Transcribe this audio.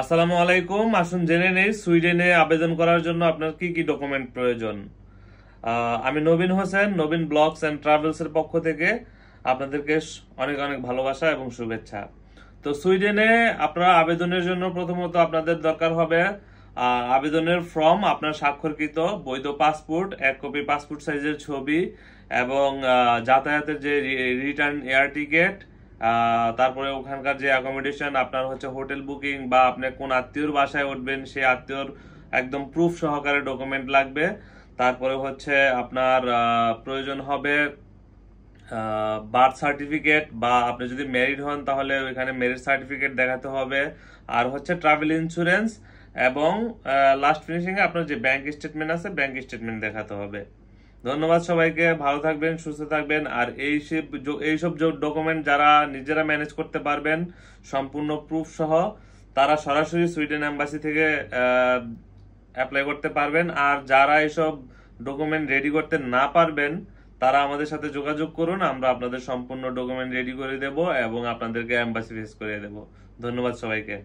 আসসালামু আলাইকুম। আসুন জেনে নেই সুইডেনে আবেদন করার জন্য আপনার কি কি ডকুমেন্ট প্রয়োজন। আমি নবীন হোসেন, নবীন ব্লগস এন্ড ট্রাভেলস এর পক্ষ থেকে আপনাদেরকে অনেক অনেক ভালোবাসা এবং শুভেচ্ছা। তো সুইডেনে আপনারা আবেদনের জন্য প্রথমত আপনাদের দরকার হবে আবেদনের ফর্ম, আপনার স্বাক্ষরকৃত বৈধ পাসপোর্ট, এক কপি পাসপোর্ট সাইজের ছবি এবং যাতায়াতের যে রিটার্ন এয়ার টিকেট, তারপরে ওখানকার যে অ্যাকোমোডেশন, আপনার হচ্ছে হোটেল বুকিং বা আপনি কোন আত্মীয়র বাসায় উঠবেন সেই আত্মীয়র একদম প্রুফ সহকারে ডকুমেন্ট লাগবে। তারপরে হচ্ছে আপনার প্রয়োজন হবে বার্থ সার্টিফিকেট, বা আপনি যদি ম্যারিড হন তাহলে ওইখানে ম্যারিজ সার্টিফিকেট দেখাতে হবে। আর হচ্ছে ট্রাভেল ইন্স্যুরেন্স এবং লাস্ট ফিনিশিং এ আপনার যে ব্যাংক স্টেটমেন্ট আছে ব্যাংক স্টেটমেন্ট দেখাতে হবে। ধন্যবাদ সবাইকে, ভালো থাকবেন, সুস্থ থাকবেন। আর এইসব ডকুমেন্ট যারা নিজেরা ম্যানেজ করতে পারবেন সম্পূর্ণ প্রুফ সহ, তারা সরাসরি সুইডেন এম্বাসি থেকে অ্যাপ্লাই করতে পারবেন। আর যারা এসব ডকুমেন্ট রেডি করতে না পারবেন তারা আমাদের সাথে যোগাযোগ করুন, আমরা আপনাদের সম্পূর্ণ ডকুমেন্ট রেডি করে দেব এবং আপনাদেরকে এম্বাসি ফেস করে দেব। ধন্যবাদ সবাইকে।